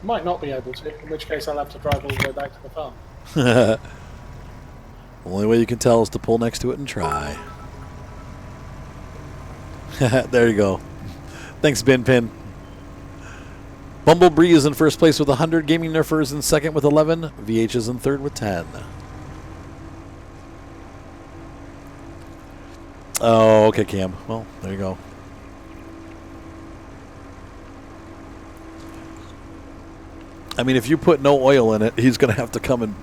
Might not be able to, in which case I'll have to drive all the way back to the farm. Only way you can tell is to pull next to it and try. There you go. Thanks, Bin Pin. Bumblebee is in first place with 100. Gaming Nerfer is in second with 11. VH is in third with 10. Oh, okay, Cam. Well, there you go. I mean, if you put no oil in it, he's going to have to come and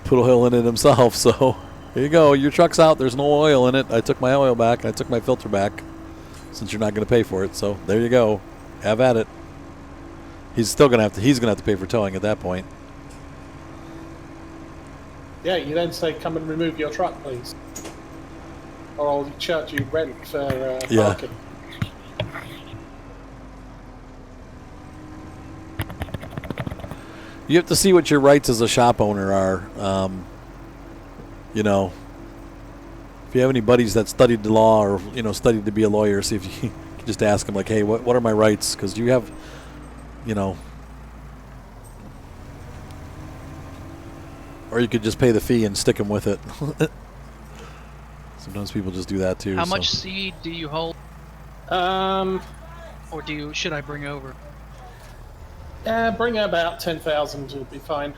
put oil in it himself. So, here you go. Your truck's out. There's no oil in it. I took my oil back. I took my filter back since you're not going to pay for it. So, there you go. Have at it. He's still going to have to. He's going to have to pay for towing at that point. Yeah, you then say, come and remove your truck, please. Or I'll charge you rent for parking. You have to see what your rights as a shop owner are. You know, if you have any buddies that studied the law or, you know, studied to be a lawyer, see if you can just ask them, like, hey, what are my rights? Because you have, you know, or you could just pay the fee and stick them with it. Sometimes people just do that too. How much seed do you hold? Or should I bring over? Bring about 10,000 will be fine.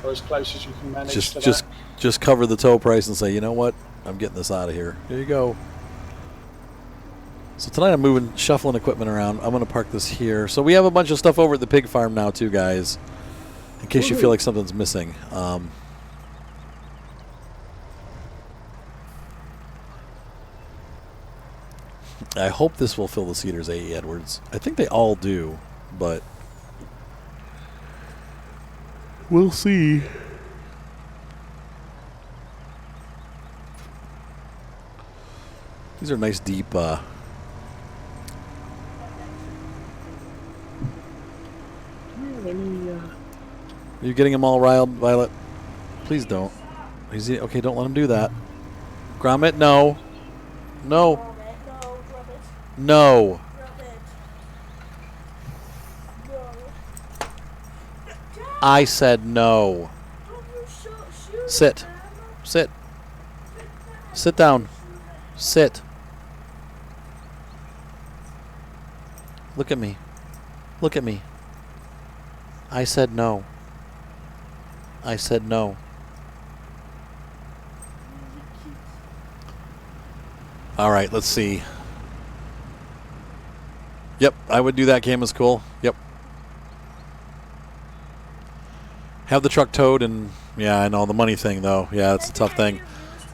Or as close as you can manage to that. Just cover the tow price and say, you know what, I'm getting this out of here. Here you go. So tonight I'm moving, shuffling equipment around. I'm going to park this here. So we have a bunch of stuff over at the pig farm now too, guys. In case you feel like something's missing. I hope this will fill the Cedars A.E. Edwards. I think they all do, but we'll see. These are nice deep are you getting them all riled, Violet? Please don't. Okay, don't let him do that. Gromit, no. No. No. I said no. Sit. Sit. Sit down. Sit. Look at me. Look at me. I said no. I said no. All right, let's see. Yep, I would do that. Cam is cool. Yep. Have the truck towed and, yeah, I know, the money thing, though. Yeah, it's a tough thing.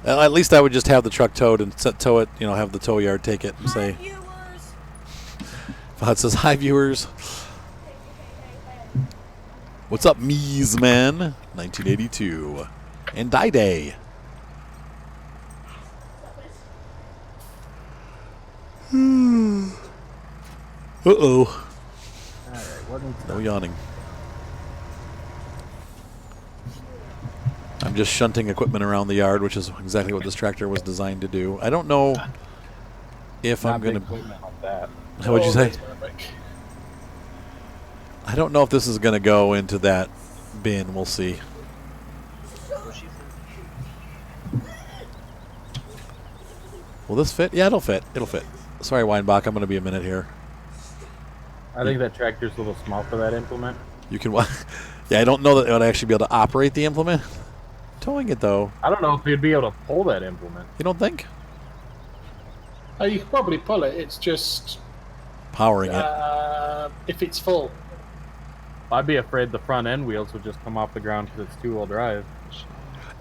At least I would just have the truck towed and tow it, you know, have the tow yard take it and say. It says, hi, viewers. What's up, Mees Man? 1982. And Die Day. Uh-oh. No yawning. I'm just shunting equipment around the yard, which is exactly what this tractor was designed to do. I don't know if I'm going to... What'd you say? I don't know if this is going to go into that bin. We'll see. Will this fit? Yeah, it'll fit. It'll fit. Sorry, Weinbach. I'm going to be a minute here. I think that tractor's a little small for that implement. You can... Yeah, I don't know that it would actually be able to operate the implement. Towing it, though. I don't know if you'd be able to pull that implement. You don't think? You could probably pull it. It's just... powering it. If it's full. I'd be afraid the front end wheels would just come off the ground because it's two-wheel drive.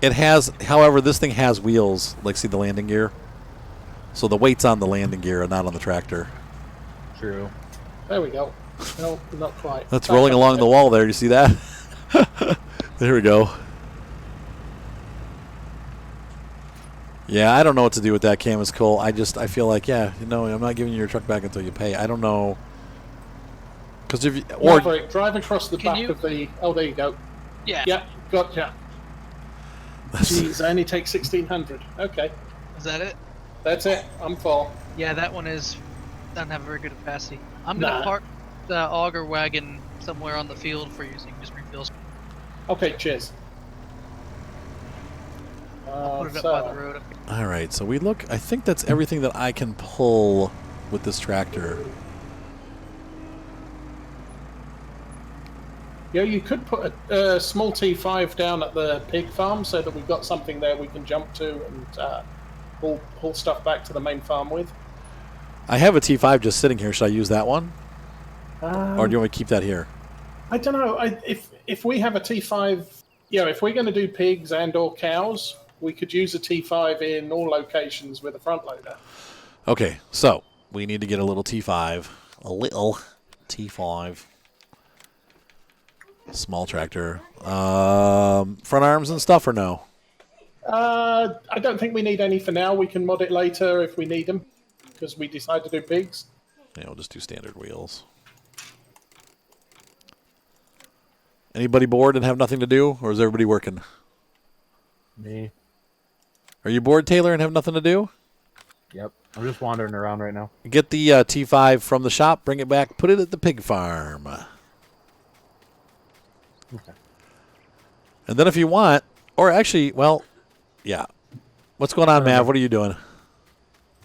It has, however, this thing has wheels. Like, see the landing gear? So the weight's on the landing gear and not on the tractor. True. There we go. No, not quite. That's rolling along the wall there. You see that? There we go. Yeah, I don't know what to do with that. Cam is cool. I feel like, yeah, you know, I'm not giving you your truck back until you pay. I don't know. Because if you... Or drive across the back of the... Oh, there you go. Yeah. Yeah, gotcha. Jeez, I only take 1,600. Okay. Is that it? That's it. I'm full. Yeah, that one doesn't have a very good capacity. I'm gonna park the auger wagon somewhere on the field for you, so you can just refill. Okay, cheers. Put it up by the road. All right, so we look. I think that's everything that I can pull with this tractor. Yeah, you could put a small T5 down at the pig farm so that we've got something there we can jump to and pull stuff back to the main farm with. I have a T5 just sitting here. Should I use that one, or do you want me to keep that here? I don't know. If we have a T5, if we're going to do pigs and or cows, we could use a T5 in all locations with a front loader. Okay, so we need to get a little T5, a little T5, small tractor, front arms and stuff, or no? I don't think we need any for now. We can mod it later if we need them, because we decide to do pigs. Yeah, we'll just do standard wheels. Anybody bored and have nothing to do, or is everybody working? Me. Are you bored, Taylor, and have nothing to do? Yep. I'm just wandering around right now. Get the T5 from the shop, bring it back, put it at the pig farm. Okay. And then if you want, or actually, well, yeah. What's going on, Mav? What are you doing?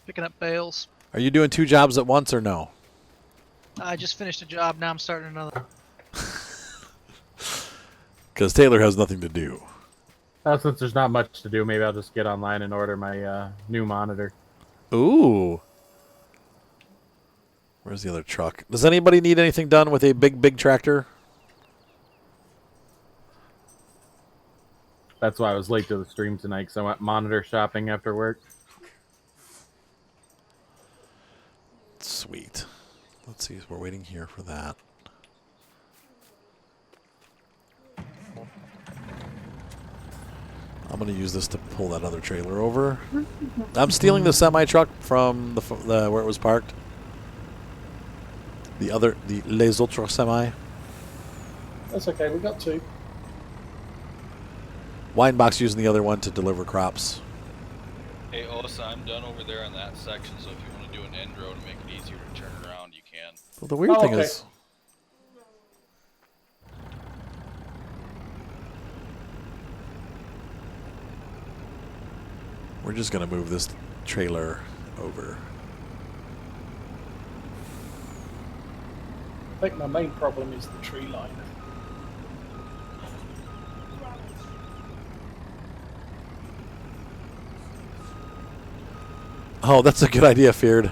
Picking up bales. Are you doing 2 jobs at once or no? I just finished a job. Now I'm starting another. Because Taylor has nothing to do. Since there's not much to do, maybe I'll just get online and order my new monitor. Ooh. Where's the other truck? Does anybody need anything done with a big tractor? That's why I was late to the stream tonight, because I went monitor shopping after work. Sweet. Let's see. We're waiting here for that. I'm going to use this to pull that other trailer over. I'm stealing the semi-truck from the where it was parked. The Les Autres Semi. That's okay. We got 2. Winebox using the other one to deliver crops. Hey, Osa, I'm done over there on that section, so if you want to do an end road and make it easier to turn around, you can. Well, the weird thing okay. is... We're just going to move this trailer over. I think my main problem is the tree line. Oh, that's a good idea, Feared.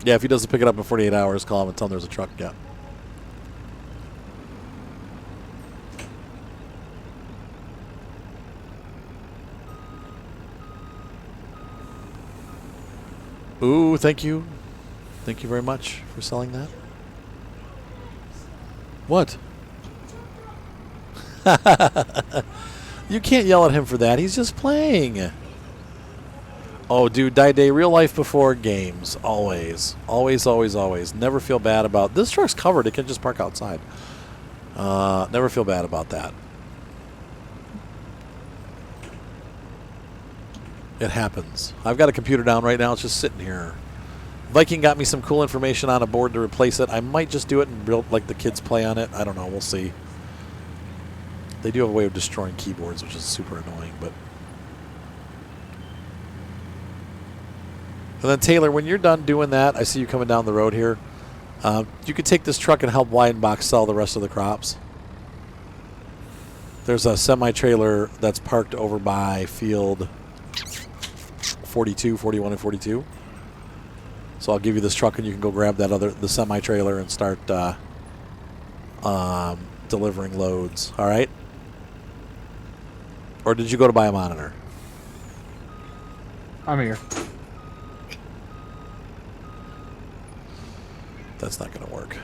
Yeah, if he doesn't pick it up in 48 hours, call him and tell him there's a truck. Yeah. Ooh, thank you. Thank you very much for selling that. What? You can't yell at him for that. He's just playing. Oh, dude, Die Day, real life before games. Always. Always, always, always. Never feel bad about... This truck's covered. It can just park outside. Never feel bad about that. It happens. I've got a computer down right now. It's just sitting here. Viking got me some cool information on a board to replace it. I might just do it and build like the kids play on it. I don't know. We'll see. They do have a way of destroying keyboards, which is super annoying, but... And then, Taylor, when you're done doing that, I see you coming down the road here. You could take this truck and help Weidenbach sell the rest of the crops. There's a semi-trailer that's parked over by field 42, 41, and 42. So I'll give you this truck, and you can go grab the semi-trailer and start delivering loads. All right? Or did you go to buy a monitor? I'm here. That's not going to work.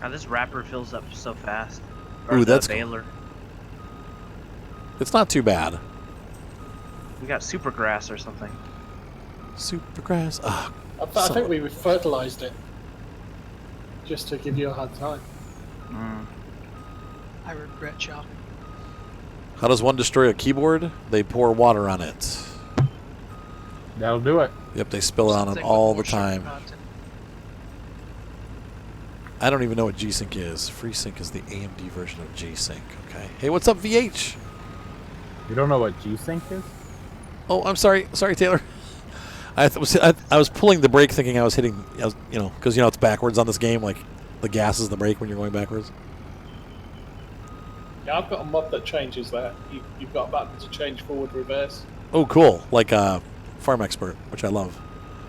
Now this wrapper fills up so fast. Ooh, that's cool. baler. It's not too bad. We got supergrass or something. Supergrass. I think we fertilized it just to give you a hard time. I regret chopping. How does one destroy a keyboard? They pour water on it. That'll do it. Yep, they spill it on Something it with all more the sugar time. content. I don't even know what G-Sync is. FreeSync is the AMD version of G-Sync. Okay. Hey, what's up, VH? You don't know what G-Sync is? Oh, I'm sorry. Sorry, Taylor. I was pulling the brake thinking I was hitting, because, it's backwards on this game. Like, the gas is the brake when you're going backwards. Yeah, I've got a mod that changes that. You've got a button to change forward, reverse. Oh, cool. Like Farm Expert, which I love.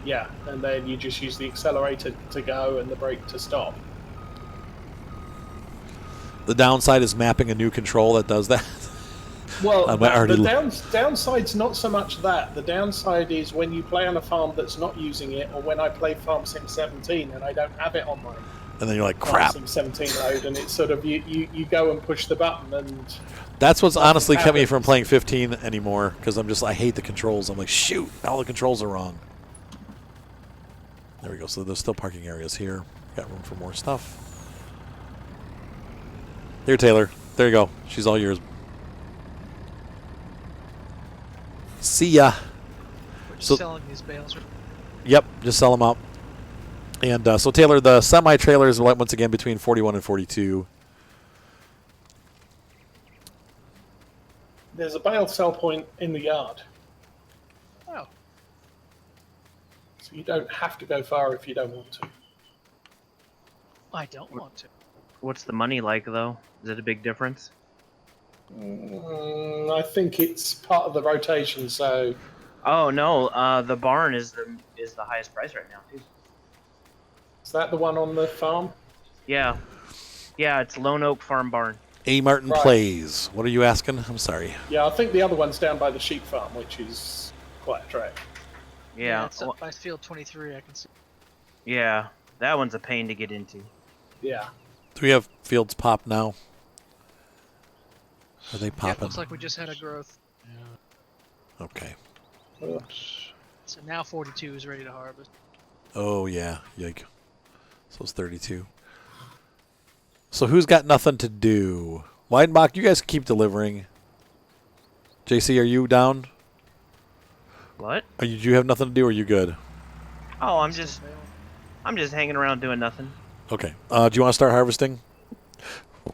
Yeah, and then you just use the accelerator to go and the brake to stop. The downside is mapping a new control that does that. Well, I might already the downside's not so much that. The downside is when you play on a farm that's not using it, or when I play Farm Sim 17 and I don't have it on my And then you're like, Farm crap. Sim 17 load, and it's sort of you go and push the button, and That's what's honestly kept me happens. from playing 15 anymore, because I hate the controls. I'm like, shoot, all the controls are wrong. There we go. So there's still parking areas here. Got room for more stuff. Here, Taylor. There you go. She's all yours. See ya. We're just So- selling these bales. Yep, just sell them out. And so, Taylor, the semi-trailer is once again between 41 and 42. there's a bale sell point in the yard, Oh, so you don't have to go far if you don't want to. I don't want to. What's the money like though? Is it a big difference? I think it's part of the rotation, so Oh no, the barn is the highest price right now too. is that the one on the farm? Yeah, it's Lone Oak Farm Barn. A. Martin Right. Plays. What are you asking? I'm sorry. Yeah, I think the other one's down by the sheep farm, which is quite a trek. Yeah, It's up by field 23. I can see. yeah, that one's a pain to get into. Yeah. Do we have fields pop now? Are they Yeah, popping? looks like we just had a growth. Okay. So now 42 is ready to harvest. Oh, yeah. Yike. So it's 32. So who's got nothing to do? Weidenbach, you guys keep delivering. JC, are you down? What? Do you have nothing to do, or are you good? Oh, I'm Still just available. hanging around doing nothing. Okay. Do you want to start harvesting?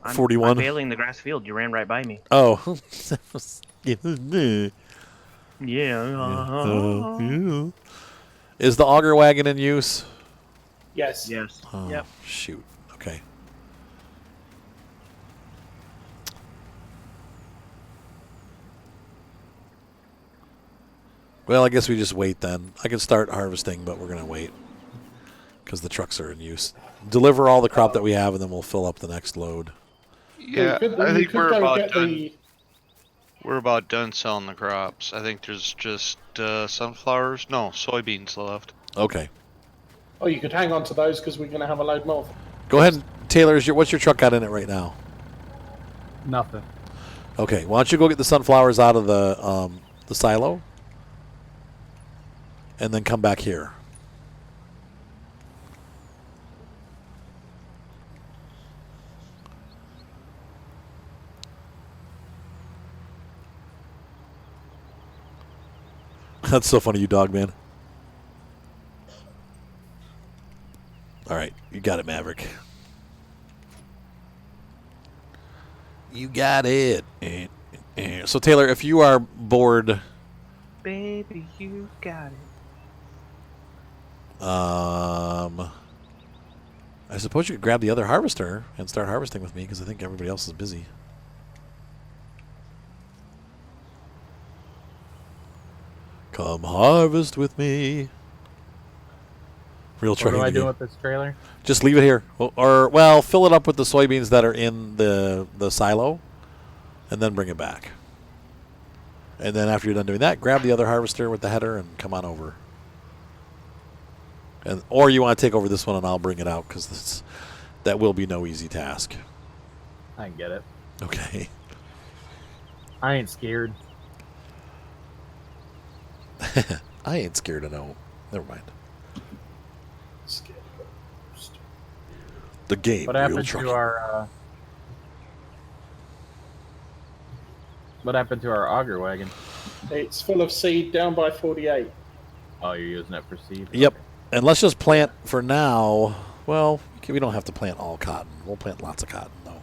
I'm 41. baling the grass field. You ran right by me. Oh. Yeah. Is the auger wagon in use? Yes. Yes. Oh, Yep. shoot. Okay. Well, I guess we just wait then. I can start harvesting, but we're going to wait because the trucks are in use. Deliver all the crop that we have, and then we'll fill up the next load. Yeah, You could- I you think could we're go about get done. the- We're about done selling the crops. I think there's just sunflowers. No, soybeans left. Okay. Oh, you could hang on to those because we're going to have a load more. Go ahead, Taylor. What's your truck got in it right now? Nothing. Okay. Why don't you go get the sunflowers out of the silo, and then come back here. That's so funny, you dog man. All right, you got it, Maverick. You got it. So Taylor, if you are bored, Baby, you got it. I suppose you could grab the other harvester and start harvesting with me because I think everybody else is busy. Come harvest with me. Real What do I trucking. do with this trailer? Just leave it here, or fill it up with the soybeans that are in the silo, and then bring it back. And then after you're done doing that, grab the other harvester with the header and come on over. Or you want to take over this one and I'll bring it out because that will be no easy task. I can get it. Okay. I ain't scared. I ain't scared of no. Never mind. Scared of ghost. The game. What real happened trucking. to our? What happened to our auger wagon? It's full of seed down by 48. Oh, you're using it for seed? Yep. Okay. And let's just plant for now. Well, we don't have to plant all cotton. We'll plant lots of cotton, though.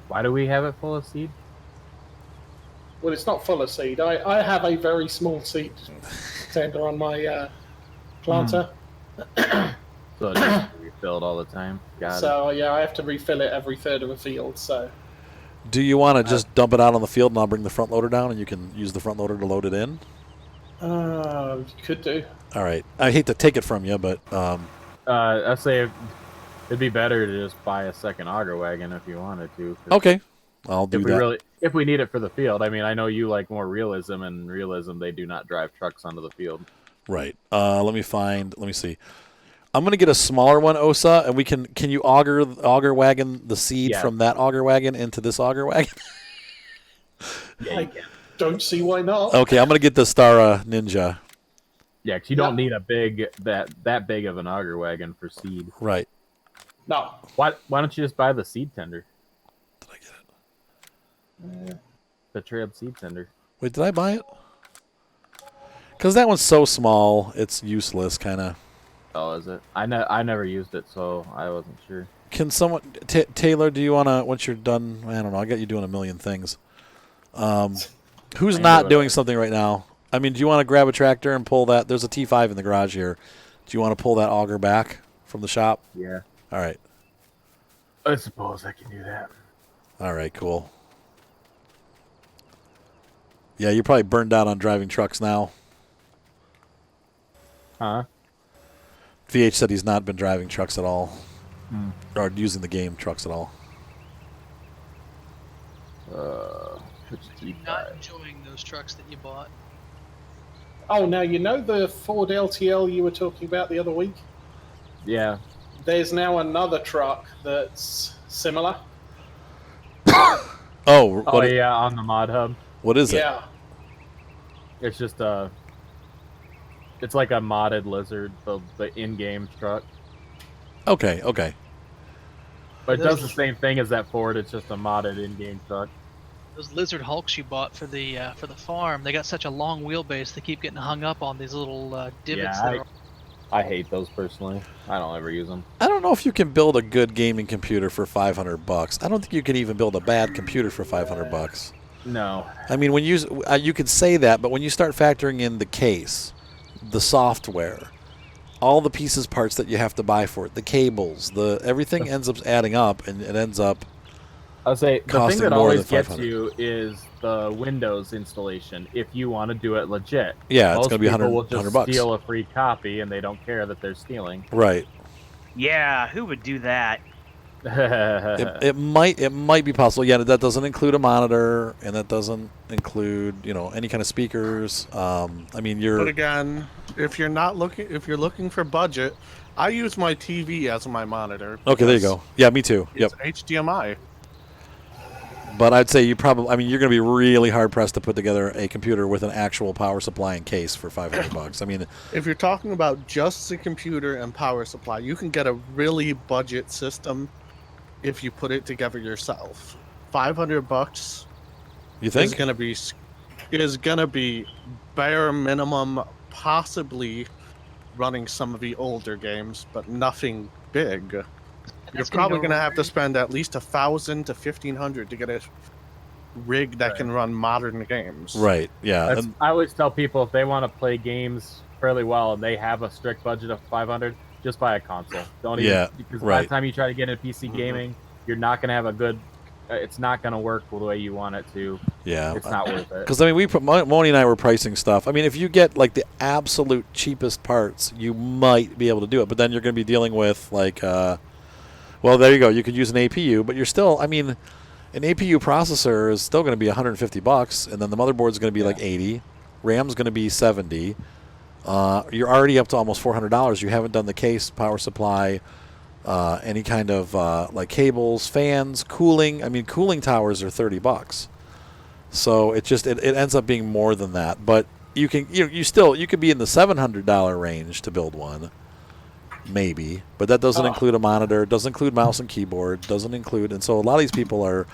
Why do we have it full of seed? Well, it's not full of seed. I have a very small seed tender on my planter. So it just refilled all the time. Got it. So, yeah, I have to refill it every third of a field, so... Do you want to just dump it out on the field and I'll bring the front loader down and you can use the front loader to load it in? You could do. All right. I hate to take it from you, but I say it'd be better to just buy a second auger wagon if you wanted to. 'cause okay. I'll do that. If we need it for the field. I mean, I know you like more realism, and realism they do not drive trucks onto the field. Right. Let me see. I'm going to get a smaller one, Osa, and can you auger wagon the seed from that auger wagon into this auger wagon? Yeah, you can. Don't see why not. Okay, I'm going to get the Stara Ninja. Yeah, 'cause you don't need a big that big of an auger wagon for seed. Right. No. Why don't you just buy the seed tender? Did I get it? The trailed seed tender. Wait, did I buy it? Because that one's so small, it's useless, kind of. Oh, is it? I never used it, so I wasn't sure. Can someone... Taylor, do you want to... Once you're done... I don't know. I got you doing a million things. Who's not doing something right now? I mean, do you want to grab a tractor and pull that? There's a T5 in the garage here. Do you want to pull that auger back from the shop? Yeah. All right. I suppose I can do that. All right, cool. Yeah, you're probably burned out on driving trucks now. Huh? VH said he's not been driving trucks at all. Or using the game trucks at all. Not enjoying those trucks that you bought. Oh, now you know the Ford LTL you were talking about the other week? Yeah. There's now another truck that's similar. Oh, Yeah, on the mod hub. What is it? Yeah. It's just it's like a modded Lizard, the in-game truck. Okay. But it does the same thing as that Ford. It's just a modded in-game truck. Those Lizard Hulks you bought for the farm, they got such a long wheelbase, they keep getting hung up on these little divots. Yeah, I hate those personally. I don't ever use them. I don't know if you can build a good gaming computer for $500. I don't think you can even build a bad computer for $500. No. I mean, when you could say that, but when you start factoring in the case, the software, all the pieces, parts that you have to buy for it, the cables, everything ends up adding up, and it ends up. I'll say the thing costing that more always than gets $500. you is the Windows installation. If you want to do it legit, Yeah, it's most going to be people will $100 just steal a free copy, and they don't care that they're stealing. Right. Yeah, who would do that? It might be possible. Yeah, that doesn't include a monitor, and that doesn't include any kind of speakers. I mean, But again, if you're looking for budget, I use my TV as my monitor. Okay, there you go. Yeah, me too. Yep. It's HDMI. But I'd say you're going to be really hard pressed to put together a computer with an actual power supply and case for $500. I mean, If you're talking about just the computer and power supply, you can get a really budget system if you put it together yourself. $500 you think? is gonna be bare minimum, possibly running some of the older games, but nothing big. You're probably gonna have to spend at least $1,000 to $1,500 to get a rig that can run modern games. Right. Yeah. I always tell people if they want to play games fairly well and they have a strict budget of $500, just buy a console. Don't even because by the time you try to get into PC gaming, you're not gonna have a good. It's not gonna work the way you want it to. Yeah. It's not worth it. Because I mean, Moni and I were pricing stuff. I mean, if you get like the absolute cheapest parts, you might be able to do it. But then you're going to be dealing with like, well, there you go. You could use an APU, but you're still. I mean, an APU processor is still going to be $150, and then the motherboard is going to be like $80. RAM's going to be $70. You're already up to almost $400. You haven't done the case, power supply, any kind of like cables, fans, cooling. I mean, cooling towers are $30. So it ends up being more than that. But you could be in the $700 range to build one, maybe. But that doesn't include a monitor, doesn't include mouse and keyboard, doesn't include. And so a lot of these people are,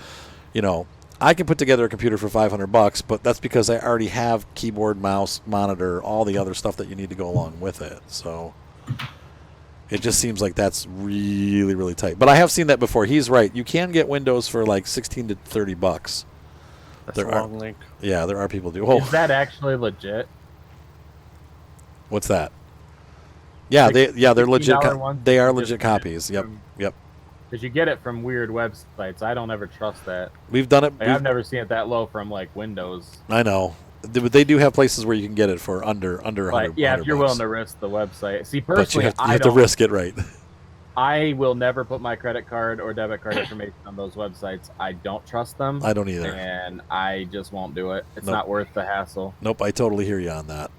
I can put together a computer for $500, but that's because I already have keyboard, mouse, monitor, all the other stuff that you need to go along with it. So it just seems like that's really, really tight. But I have seen that before. He's right. You can get Windows for like $16 to $30. That's There a long link. Yeah, there are people do. Oh, Is that actually legit? what's that? Yeah, they're legit. $16 ones? They are Just legit get it copies. Yep, from- yep. Because you get it from weird websites. I don't ever trust that. We've done it. Like, I've never seen it that low from like Windows. I know. But they do have places where you can get it for under 100. But yeah, if you're $100. willing to risk the website. See, But you personally, have, you I have to don't. risk it, right? I will never put my credit card or debit card information on those websites. I don't trust them. I don't either. And I just won't do it. It's Nope. not worth the hassle. Nope, I totally hear you on that.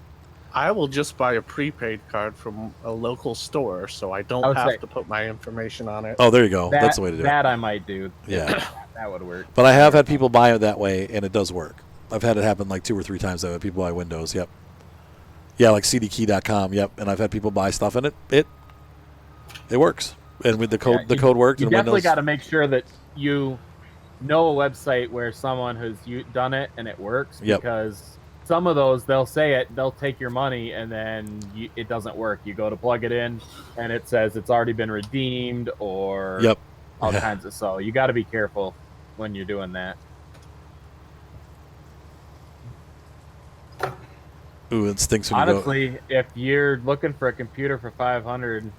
I will just buy a prepaid card from a local store, so I don't I would have say- to put my information on it. Oh, there you go. That, That's the way to do it. That I might do. Yeah. That would work. But I have had people buy it that way, and it does work. I've had it happen like 2 or 3 times. I've had people buy Windows. Yep. Yeah, like cdkey.com. Yep. And I've had people buy stuff, and it works. And with the code, Yeah, the code worked. You and definitely Windows. got to make sure that you know a website where someone has done it and it works. Yep. Because some of those, they'll say it, they'll take your money, and then it doesn't work. You go to plug it in, and it says it's already been redeemed, or Yep. all Yeah. kinds of. So you got to be careful when you're doing that. Ooh, it stinks when you go. Honestly, if you're looking for a computer for $500,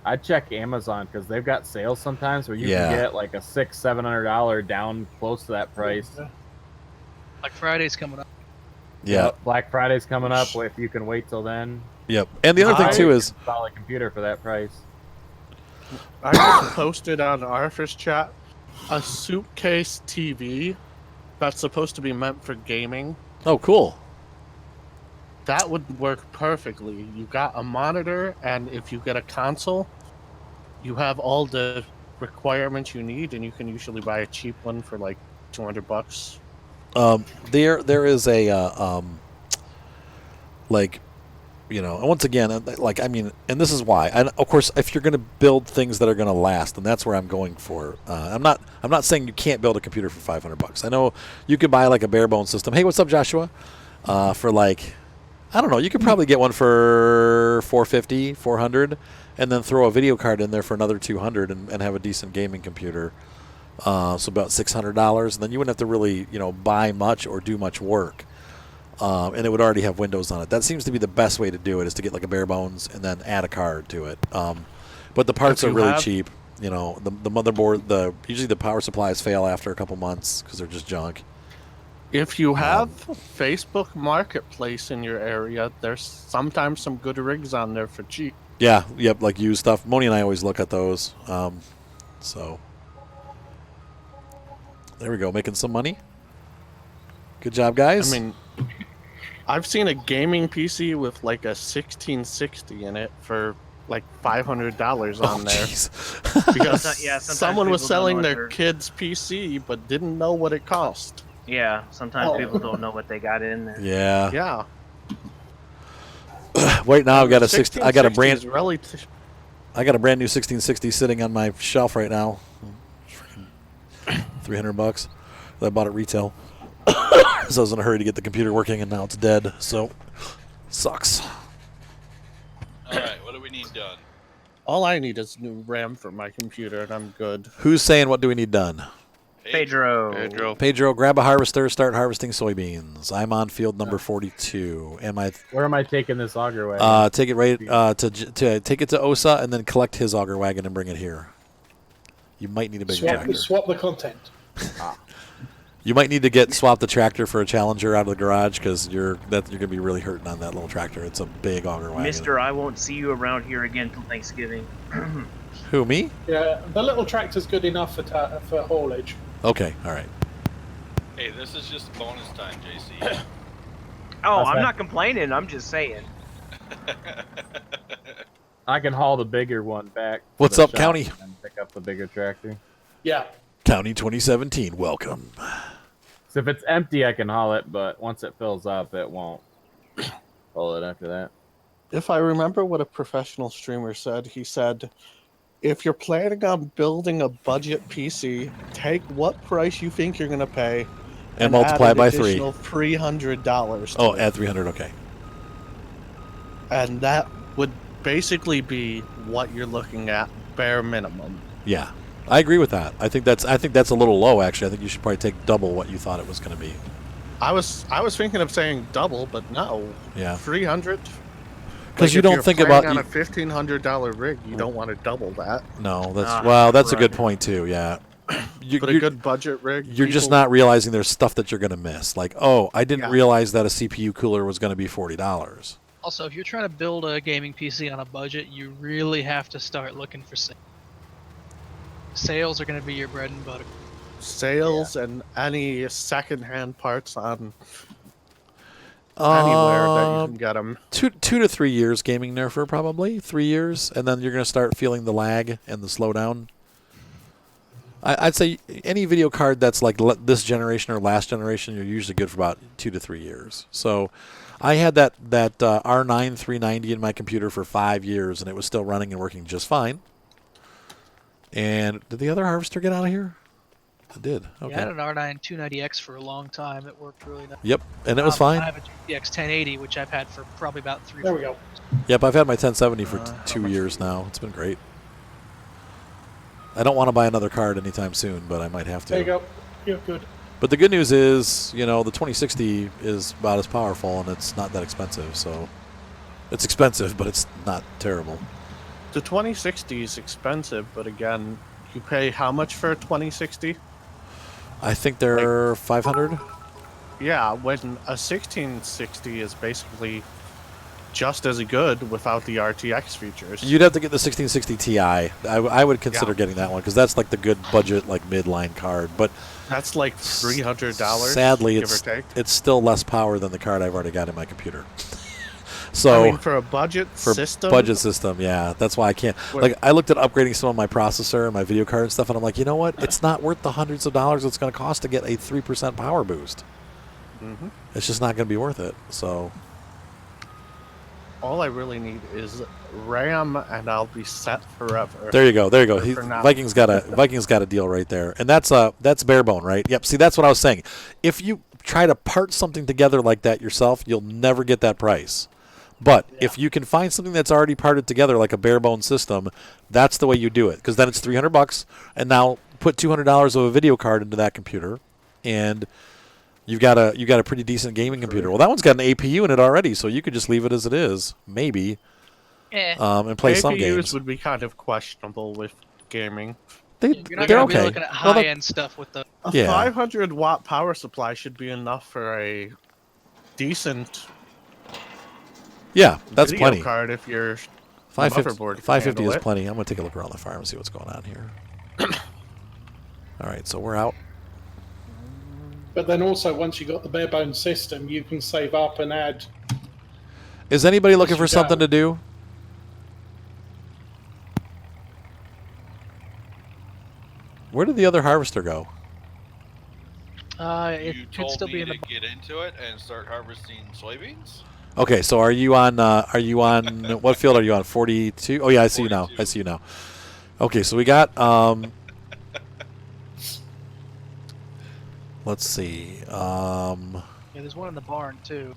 I'd check Amazon because they've got sales sometimes where you Yeah. can get like a $600-700 down close to that price. Like Friday's coming up. Yeah. Black Friday's coming up. If you can wait till then, Yep. And the other thing too is solid computer for that price. I just posted on Arthur's chat a suitcase TV that's supposed to be meant for gaming. oh, cool. That would work perfectly. You got a monitor, and if you get a console, you have all the requirements you need, and you can usually buy a cheap one for like $200. There is a like, you know, and once again, like, I mean, and this is why. And of course, if you're going to build things that are going to last, and that's where I'm going for. I'm not saying you can't build a computer for $500. I know you could buy like a bare bones system. Hey, what's up, Joshua? For like, I don't know, you could probably get one for $450, $400, and then throw a video card in there for another $200 and have a decent gaming computer. So about $600, and then you wouldn't have to really, you know, buy much or do much work. And it would already have Windows on it. That seems to be the best way to do it, is to get like a bare bones and then add a card to it. But the parts If are you really have- cheap. You know, the motherboard, usually the power supplies fail after a couple months because they're just junk. If you have Facebook Marketplace in your area, there's sometimes some good rigs on there for cheap. Yeah, yep, like used stuff. Moni and I always look at those. So there we go, making some money. Good job, guys. I mean, I've seen a gaming PC with like a 1660 in it for like $500 on there jeez. because Yeah, sometimes someone was people don't know selling what their they're- kid's PC but didn't know what it cost. Yeah, sometimes Oh. people don't know what they got in there. Yeah. Yeah, Right now I've got a 16. I got a 1660 brand. is really I got a brand new 1660 sitting on my shelf right now. $300. I bought it retail. So I was in a hurry to get the computer working, and now it's dead. So sucks. Alright, what do we need done? all I need is new RAM for my computer and I'm good. Who's saying what do we need done? Pedro. Pedro, grab a harvester, start harvesting soybeans. I'm on field number 42. Where am I taking this auger wagon? Take it right to take it to Osa and then collect his auger wagon and bring it here. You might need a bigger tractor. Swap the content. You might need to swap the tractor for a Challenger out of the garage because you're gonna be really hurting on that little tractor. It's a big auger wagon. Mister, I won't see you around here again till Thanksgiving. Who, me? Yeah, the little tractor's good enough for haulage. Okay, all right. Hey, this is just bonus time, JC. Oh, That's I'm right. not complaining. I'm just saying. I can haul the bigger one back. to What's the up, shop County? And pick up the bigger tractor. Yeah. County 2017, welcome. So if it's empty, I can haul it, but once it fills up, it won't pull it after that. If I remember what a professional streamer said, he said, if you're planning on building a budget PC, take what price you think you're going to pay And multiply add by an 3. additional $300. Oh, to it. add 300. Okay. And that would basically be what you're looking at, bare minimum. Yeah, I agree with that. I think that's a little low. Actually, I think you should probably take double what you thought it was going to be. I was thinking of saying double, but no. Yeah. 300. Because you don't think about on a $1,500 rig, you don't want to double that. No, that's that's a right. good point too. Yeah. But a good budget rig. You're just people- not realizing there's stuff that you're going to miss. Like, oh, I didn't Yeah. realize that a CPU cooler was going to be $40. Also, if you're trying to build a gaming PC on a budget, you really have to start looking for sales. Sales are going to be your bread and butter. sales and any secondhand parts on anywhere that you can get them. 2 to 3 years gaming nerfer, probably 3 years, and then you're going to start feeling the lag and the slowdown. I'd say any video card that's like this generation or last generation, you're usually good for about 2 to 3 years. So I had that R9 390 in my computer for 5 years, and it was still running and working just fine. And did the other harvester get out of here? It did. Okay. Yeah, I had an R9 290X for a long time. It worked really nice. Yep, and it was fine. I have a GTX 1080, which I've had for probably about 3 There we go. Yep, I've had my 1070 for 2 years now. It's been great. I don't want to buy another card anytime soon, but I might have to. There you go. You're good. But the good news is, the 2060 is about as powerful, and it's not that expensive. So it's expensive, but it's not terrible. The 2060 is expensive, but again, you pay how much for a 2060? I think they're 500. Yeah, when a 1660 is basically just as good without the RTX features. You'd have to get the 1660 Ti. I would consider Yeah. getting that one because that's like the good budget, like midline card. But That's like $300. sadly, give or take. it's still less power than the card I've already got in my computer. So I mean, for a budget system, yeah, that's why I can't. Wait. Like, I looked at upgrading some of my processor and my video card and stuff, and I'm like, you know what? It's not worth the hundreds of dollars it's going to cost to get a 3% power boost. Mhm. It's just not going to be worth it. So all I really need is RAM, and I'll be set forever. there you go. There you go. For now. Vikings got a deal right there, and that's bare bone, right? Yep. See, that's what I was saying. If you try to part something together like that yourself, you'll never get that price. But if you can find something that's already parted together like a bare bone system, that's the way you do it. Because then it's $300, and now put $200 of a video card into that computer, and you've got a pretty decent gaming computer. Well, that one's got an APU in it already, so you could just leave it as it is, maybe, and play some APUs games. would be kind of questionable with gaming. You're not They're going to okay. be looking at Well, high-end stuff with the... A Yeah. 500-watt power supply should be enough for a decent yeah, that's video plenty. card if you're 550, motherboard can 550 handle is it. plenty. I'm going to take a look around the farm and see what's going on here. All right, so we're out. But then also, once you got the bare bones system, you can save up and add. Is anybody looking for you something go. to do? Where did the other harvester go? It You could told still be me in the... to get into it and start harvesting soybeans? Okay, so are you on what field are you on? 42? Oh yeah, I see you now. 42. I see you now. Okay, so we got let's see. Yeah, there's one in the barn, too.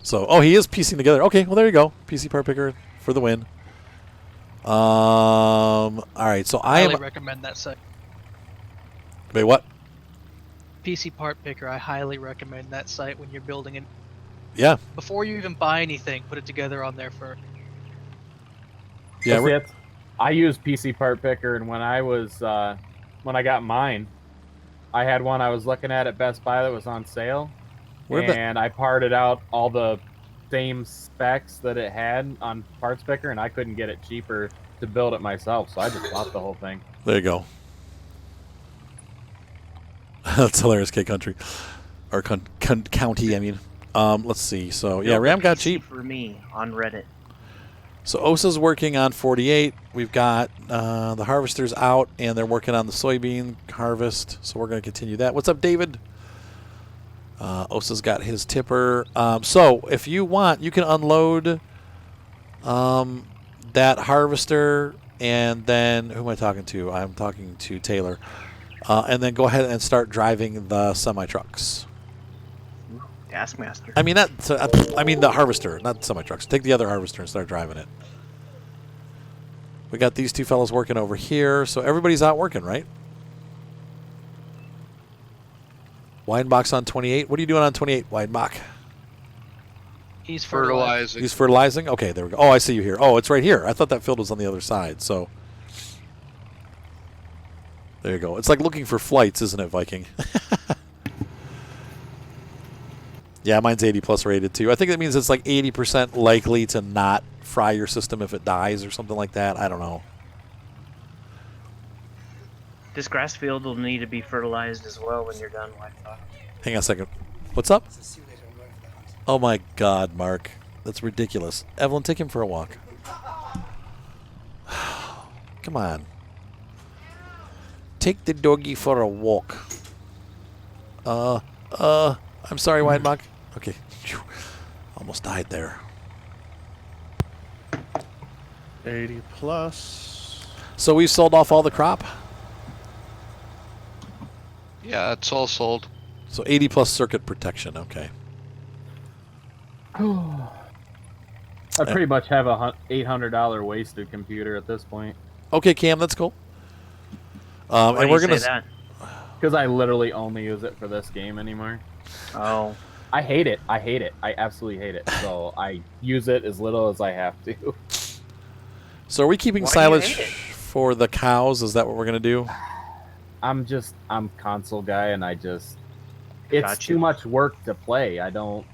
So he is piecing together. Okay, well there you go. PC part picker for the win. All right, so I highly am recommend that site. wait, what? PC Part Picker, I highly recommend that site when you're building it. Yeah. Before you even buy anything, put it together on there first. Yeah, That's we're- it. I use PC Part Picker, and when I got mine, I had one I was looking at Best Buy that was on sale, Where'd that- and I parted out all the same specs that it had on Parts Picker, and I couldn't get it cheaper to build it myself, so I just bought the whole thing. There you go. That's hilarious, K Country. Or county, I mean. Let's see. So, yeah, Build a RAM got PC cheap. for me on Reddit. So, OSA's working on 48. We've got the harvesters out, and they're working on the soybean harvest. So, we're going to continue that. What's up, David? OSA's got his tipper. So, if you want, you can unload that harvester and then who am I talking to? I'm talking to Taylor. And then go ahead and start driving the semi-trucks. Taskmaster. I mean the harvester, not semi-trucks. Take the other harvester and start driving it. We got these two fellows working over here, so everybody's out working, right? Weidenbach's on 28. What are you doing on 28, Weidenbach? He's fertilizing. Fertilizing. He's fertilizing? Okay, there we go. Oh, I see you here. Oh, it's right here. I thought that field was on the other side, so... There you go. It's like looking for flights, isn't it, Viking? Yeah, mine's 80 plus rated too. I think that means it's like 80% likely to not fry your system if it dies or something like that. I don't know. This grass field will need to be fertilized as well when you're done, Weidenbach. Hang on a second. What's up? Oh my God, Mark. That's ridiculous. Evelyn, take him for a walk. Come on. Take the doggy for a walk. I'm sorry, Weidenbach. Okay. Phew. Almost died there. 80 plus. So we've sold off all the crop? Yeah, it's all sold. So 80 plus circuit protection. Okay. I pretty much have a $800 wasted computer at this point. Okay, Cam, that's cool. Why And do we're you gonna. say that? Because I literally only use it for this game anymore. Oh. I hate it. I hate it. I absolutely hate it. So I use it as little as I have to. So are we keeping Why do you silage hate it? for the cows? Is that what we're gonna do? I'm console guy, and it's Got too you. much work to play. I don't.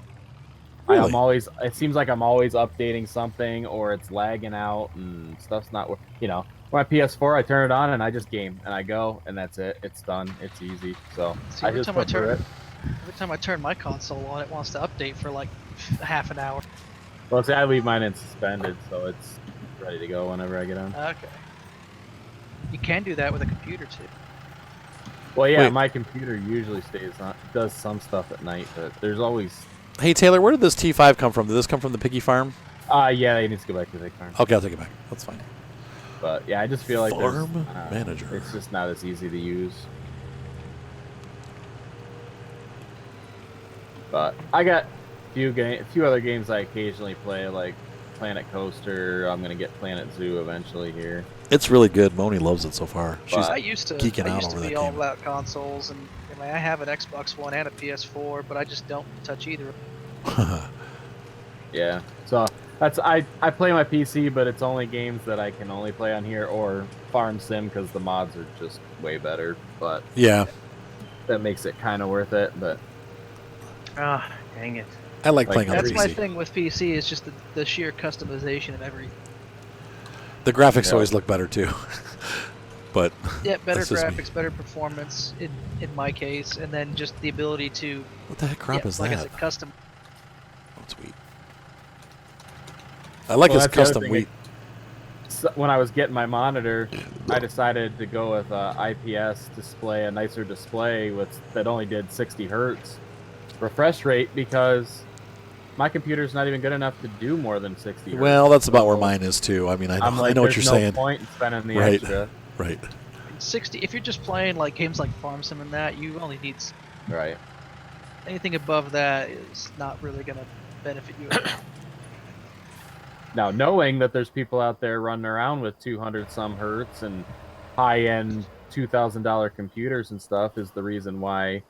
Really? I'm always. It seems like I'm always updating something, or it's lagging out, and stuff's not. My PS4, I turn it on and I just game and I go, and that's it. It's done. It's easy. So See, I every just time I put through it. Every time I turn my console on, it wants to update for like half an hour. Well, see, I leave mine in suspended, so it's ready to go whenever I get on. Okay. You can do that with a computer too. Well, yeah, Wait. my computer usually stays on, does some stuff at night, but there's always. Hey Taylor, where did this T5 come from? Did this come from the piggy farm? Yeah, it needs to go back to the farm. Okay, I'll take it back. That's fine. But yeah, I just feel like Farm manager. It's just not as easy to use. But I got a few other games I occasionally play, like Planet Coaster. I'm gonna get Planet Zoo eventually here. It's really good. Moni loves it so far. She's I used to geeking out used to over be that all game. about consoles, and I have an Xbox One and a PS4, but I just don't touch either. Yeah, so I play my PC, but it's only games that I can only play on here, or Farm Sim, because the mods are just way better. But Yeah, that makes it kind of worth it. But Ah, dang it. I like Like, playing on That's my PC. thing with PC is just the sheer customization of everything. The graphics Yeah. always look better too. But Yeah, better That's just me. graphics, better performance in my case, and then just the ability to what the heck crop is like I that? said, custom. Oh, it's wheat. I like Well, this that's the other custom thing, wheat. so when I was getting my monitor, I decided to go with a IPS display, a nicer display that only did 60 hertz refresh rate, because my computer's not even good enough to do more than 60 hertz. Well, that's about where So mine is too. I mean, I'm like, I know what there's you're no saying. point in spending the Right. extra. Right. 60. If you're just playing like games like Farm Sim and that, you only need Right. anything above that is not really going to benefit you. Now, knowing that there's people out there running around with 200 some hertz and high-end $2,000 computers and stuff is the reason why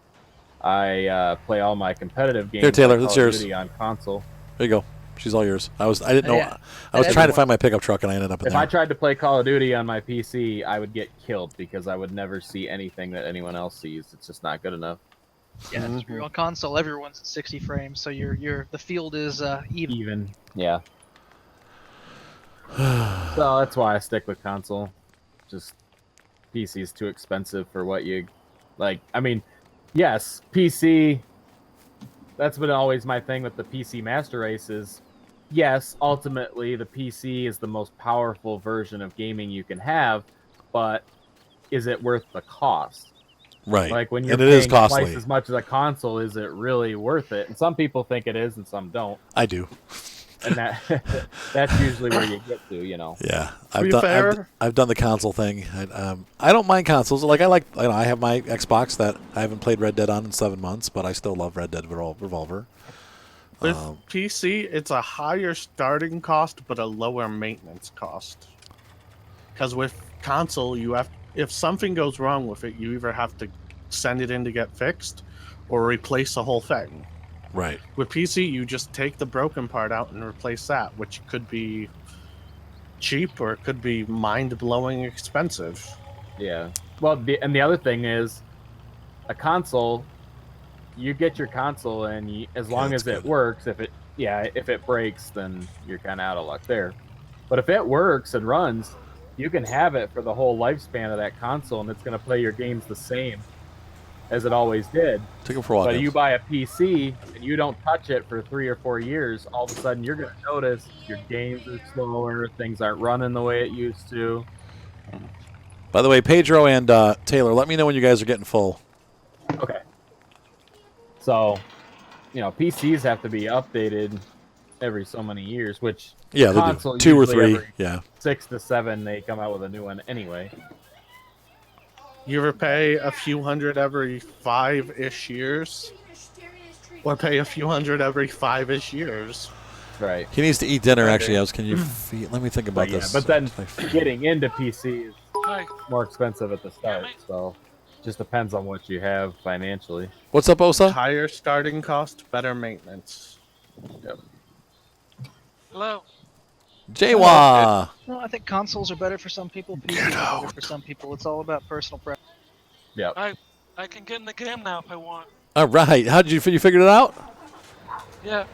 I play all my competitive games. Here, Taylor, like that's Call of yours. Duty on console. There you go. She's all yours. I didn't know. Yeah. I was And trying to everyone- find my pickup truck and I ended up in If I there. tried to play Call of Duty on my PC, I would get killed because I would never see anything that anyone else sees. It's just not good enough. Yeah, if you're on console, everyone's at 60 frames, so the field is even. Even. Yeah. So that's why I stick with console. Just PC is too expensive for what you like. I mean, yes, PC. That's been always my thing with the PC Master Race is, yes, ultimately the PC is the most powerful version of gaming you can have, but is it worth the cost? Right. Like when you're and it is paying costly. twice as much as a console, is it really worth it? And some people think it is, and some don't. I do. and that's usually where you get to, Yeah, To be fair- I've done the console thing. I don't mind consoles. Like I have my Xbox that I haven't played Red Dead on in 7 months, but I still love Red Dead Revolver. With PC, it's a higher starting cost, but a lower maintenance cost. Because with console, if something goes wrong with it, you either have to send it in to get fixed, or replace the whole thing. Right. With PC, you just take the broken part out and replace that, which could be cheap or it could be mind-blowing expensive. Yeah. Well, the other thing is, a console. You get your console, and as long as it works, if it breaks, then you're kind of out of luck there. But if it works and runs, you can have it for the whole lifespan of that console, and it's going to play your games the same as it always did. Take it for a walk. But you buy a PC and you don't touch it for 3 or 4 years, all of a sudden you're going to notice your games are slower, things aren't running the way it used to. By the way, Pedro and Taylor, let me know when you guys are getting full. Okay. So, PCs have to be updated every so many years, which Yeah, they console do. 2 or usually 3. every Yeah. 6 to 7 they come out with a new one anyway. You ever pay a few hundred every 5-ish years? Or pay a few hundred every 5-ish years? Right. He needs to eat dinner. Actually, let me think about But, yeah, this. but then getting into PC is more expensive at the start, so just depends on what you have financially. What's up, Osa? Higher starting cost, better maintenance. Yep. Hello. Jawa. No, I think consoles are better for some people. PCs are better for some people. It's all about personal preference. Yep. I can get in the game now if I want. All right. How did you figured it out? Yeah.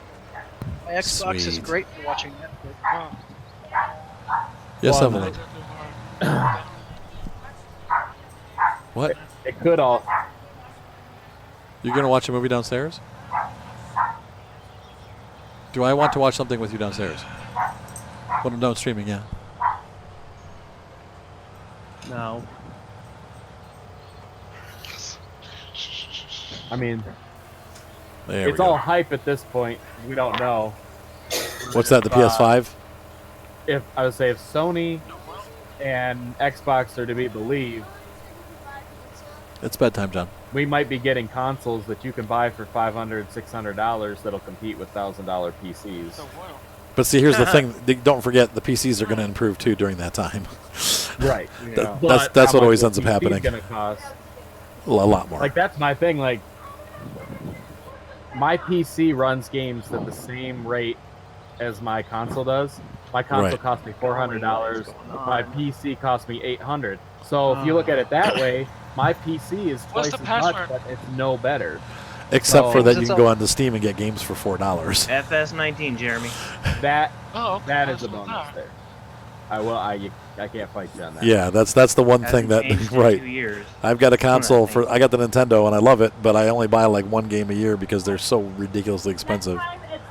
My Xbox is Sweet. great for watching Netflix. Yes, Well, Evelyn. What? It could all. You're gonna watch a movie downstairs? Do I want to watch something with you downstairs? When I'm done streaming, yeah. No. I mean, There it's we all go. hype at this point. We don't know. What's that? The PS5? If I would say if Sony and Xbox are to be believed, It's bedtime, John. we might be getting consoles that you can buy for $500, $600 that'll compete with $1,000 PCs. But see, here's the thing. Don't forget, the PCs are going to improve too during that time. Right. That- But that's how what always much ends up is happening. Gonna cost? A lot more. Like that's my thing. Like my PC runs games at the same rate as my console does. My console Right. cost me $400. My PC cost me $800. So if you look at it that way, my PC is What's twice the as much, password? but it's no better. Except for So- that, you can go onto Steam and get games for $4. FS19, Jeremy. That Oh, okay. that is a That's bonus not- there. I can't fight you on that. Yeah, that's the one thing Hasn't that changed in right. 2 years. I've got a console thing. I got the Nintendo and I love it, but I only buy like one game a year because they're so ridiculously expensive.